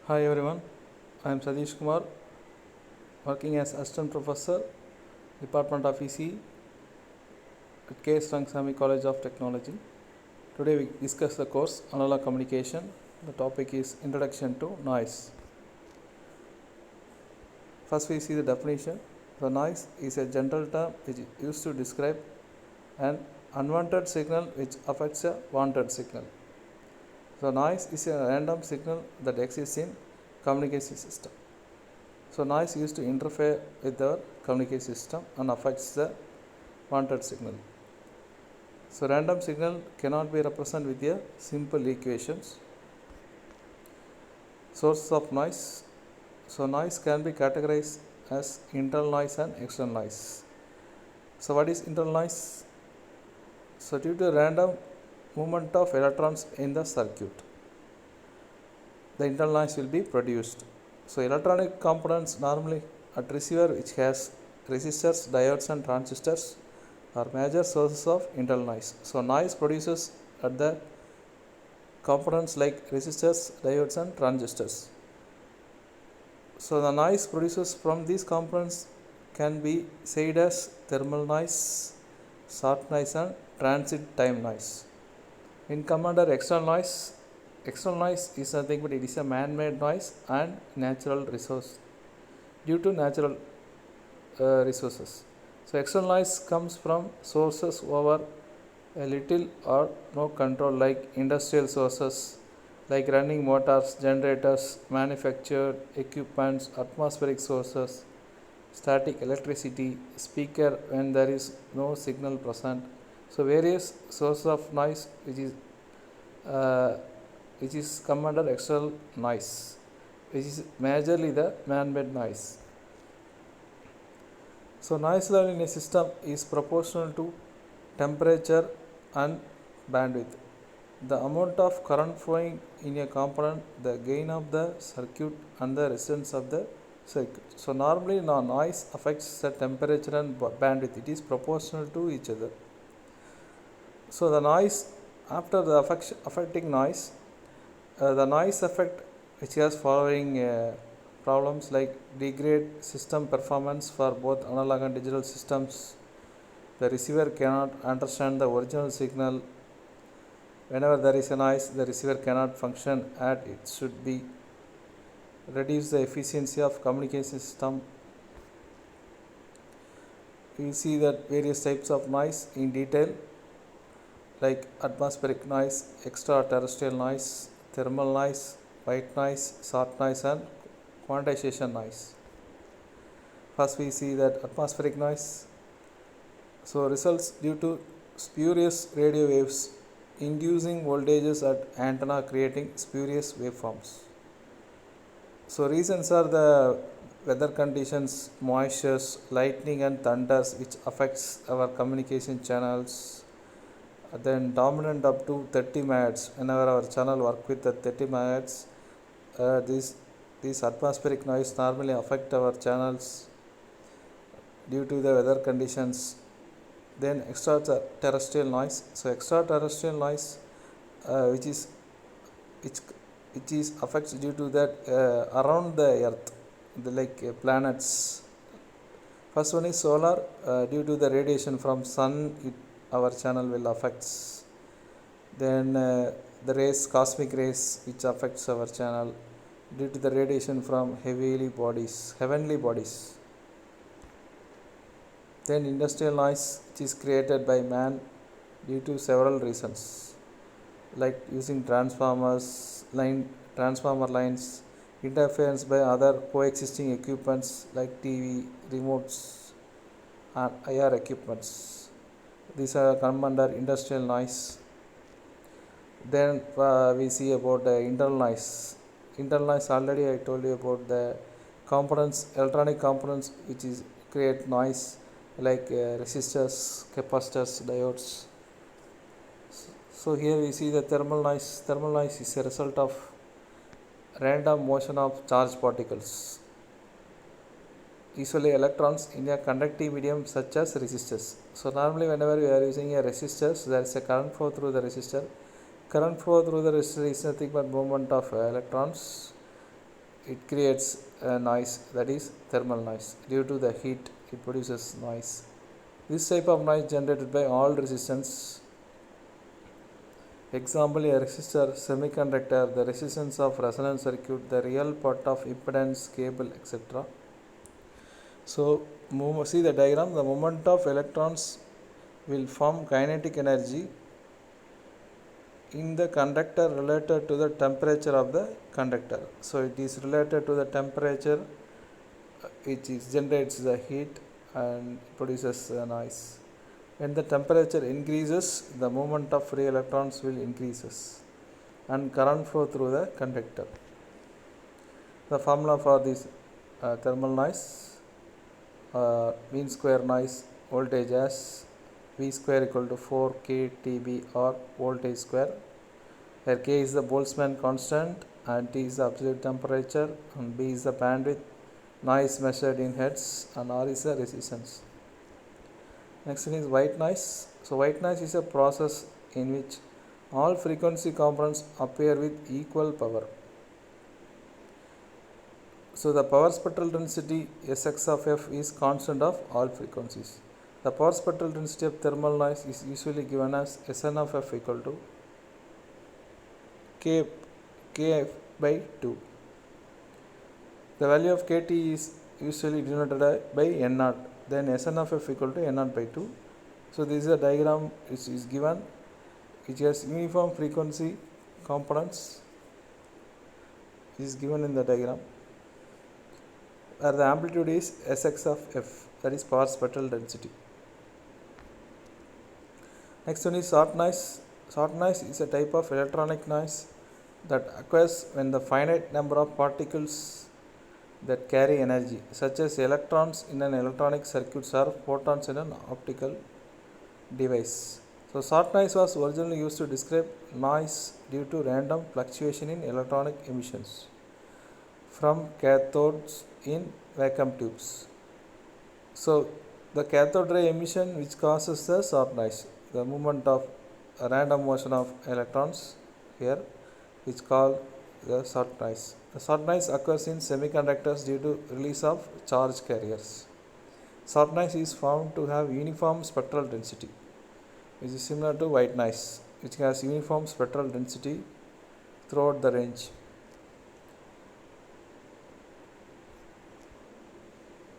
Hi everyone, I am Sadish Kumar, working as Assistant Professor, Department of EC at K.S. Rangasamy College of Technology. Today we discuss the course Analog Communication. The topic is Introduction to Noise. First we see the definition. The noise is a general term which is used to describe an unwanted signal which affects a wanted signal. The noise is a random signal that exists in communication system. So noise used to interfere with the communication system and affects the wanted signal. So random signal cannot be represented with a simple equations. Source of noise. So noise can be categorized as internal noise and external noise. So what is internal noise? So due to random movement of electrons in the circuit, the internal noise will be produced. So electronic components normally at receiver which has resistors, diodes and transistors are major sources of internal noise. So noise produces at the components like resistors, diodes and transistors. So the noise produces from these components can be said as thermal noise, short noise and transit time noise. In come under external noise. External noise is nothing but it is a man-made noise and natural resource due to natural resources. So external noise comes from sources over a little or no control like industrial sources like running motors, generators, manufactured equipments, atmospheric sources, static electricity, speaker when there is no signal present. So various sources of noise which is come under external noise, which is majorly the man-made noise. So noise level in a system is proportional to temperature and bandwidth. The amount of current flowing in a component, the gain of the circuit and the resistance of the circuit. So normally noise affects the temperature and bandwidth. It is proportional to each other. So the noise after the affecting noise, the noise effect which has following problems like degrade system performance for both analog and digital systems. The receiver cannot understand the original signal. Whenever there is a noise, the receiver cannot function as it should be. Reduce the efficiency of communication system. We see that various types of noise in detail like atmospheric noise, extraterrestrial noise, thermal noise, white noise, short noise and quantization noise. First we see that atmospheric noise. So results due to spurious radio waves inducing voltages at antenna creating spurious waveforms. So reasons are the weather conditions, moistures, lightning and thunders which affects our communication channels. Then dominant up to 30 MHz. Whenever our channel work with the 30 MHz, these atmospheric noise normally affect our channels due to the weather conditions. Then extraterrestrial noise. So extraterrestrial noise which is affects due to that around the earth, planets. First one is solar. Due to the radiation from sun, our channel will affects. Then the rays, cosmic rays which affects our channel due to the radiation from heavenly bodies. Then industrial noise which is created by man due to several reasons like using transformer lines, interference by other coexisting equipments like TV, remotes and IR equipments. These are come under industrial noise. Then we see about the internal noise. Internal noise already I told you about the components, electronic components which is create noise like resistors, capacitors, diodes. So here we see the thermal noise. Thermal noise is a result of random motion of charged particles, usually electrons, in a conductive medium such as resistors. So normally whenever we are using a resistors, there is a current flow through the resistor. Current flow through the resistor is nothing but movement of electrons it creates a noise, that is thermal noise. Due to the heat it produces noise. This type of noise generated by all resistance. Example, a resistor, semiconductor, the resistance of resonance circuit, the real part of impedance, cable, etc. So see the diagram. The moment of electrons will form kinetic energy in the conductor related to the temperature of the conductor. So it is related to the temperature which generates the heat and produces a noise. When the temperature increases, the movement of free electrons will increases and current flow through the conductor. The formula for this thermal noise, mean square noise voltage as V square equal to 4 kTB or voltage square, where K is the Boltzmann constant and T is the absolute temperature and B is the bandwidth, noise measured in hertz, and R is the resistance. Next thing is white noise. So white noise is a process in which all frequency components appear with equal power. So the power spectral density Sx of f is constant of all frequencies. The power spectral density of thermal noise is usually given as Sn of f equal to Kf by 2. The value of Kt is usually denoted by N0. Then Sn of f equal to N0 by 2. So this is a diagram which is given, which has uniform frequency components is given in the diagram, where the amplitude is Sx of f, that is power spectral density. Next one is short noise. Short noise is a type of electronic noise that occurs when the finite number of particles that carry energy, such as electrons in an electronic circuit or photons in an optical device. So short noise was originally used to describe noise due to random fluctuation in electronic emissions from cathodes in vacuum tubes. So the cathode ray emission which causes the short noise, the movement of a random motion of electrons here, which called the short noise. The short noise occurs in semiconductors due to release of charge carriers. Short noise is found to have uniform spectral density, which is similar to white noise, which has uniform spectral density throughout the range.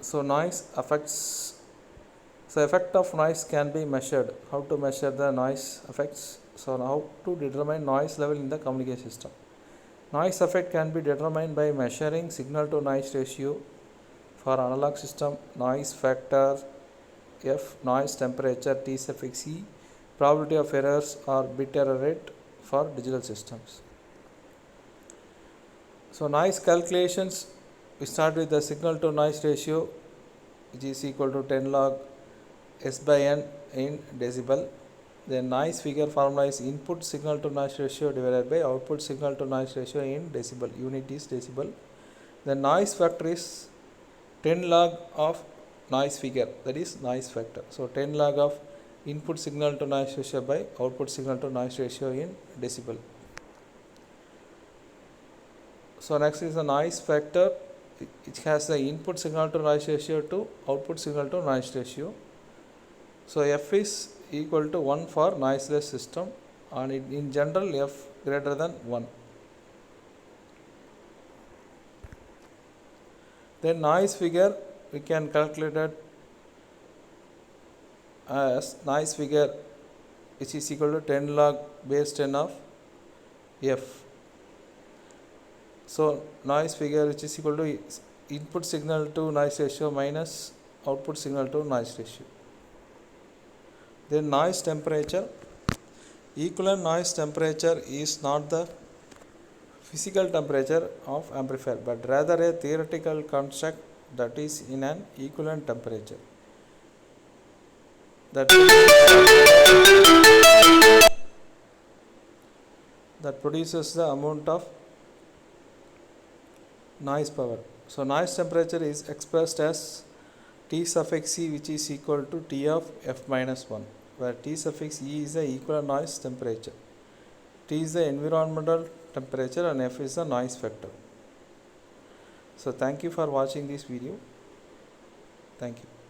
So effect of noise can be measured. How to measure the noise effects? So how to determine noise level in the communication system? Noise effect can be determined by measuring signal to noise ratio for analog system, noise factor F, noise temperature T suffix E, probability of errors or bit error rate for digital systems. So noise calculations, we start with the signal to noise ratio, which is equal to 10 log S by N in decibel. The noise figure formula is input signal to noise ratio divided by output signal to noise ratio in decibel. Unit is decibel. The noise factor is 10 log of noise figure, that is noise factor. So 10 log of input signal to noise ratio by output signal to noise ratio in decibel. So next is the noise factor, which has the input signal to noise ratio to output signal to noise ratio. So F is equal to 1 for noiseless system, and in general F greater than 1. Then noise figure we can calculate it as noise figure which is equal to 10 log base 10 of F. So noise figure which is equal to input signal to noise ratio minus output signal to noise ratio. Then noise temperature. Equivalent noise temperature is not the physical temperature of amplifier, but rather a theoretical construct that is in an equivalent temperature. That produces the amount of noise power. So noise temperature is expressed as T suffix E, which is equal to T of F minus 1, where T suffix E is the equivalent noise temperature. T is the environmental temperature and F is the noise factor. So thank you for watching this video. Thank you.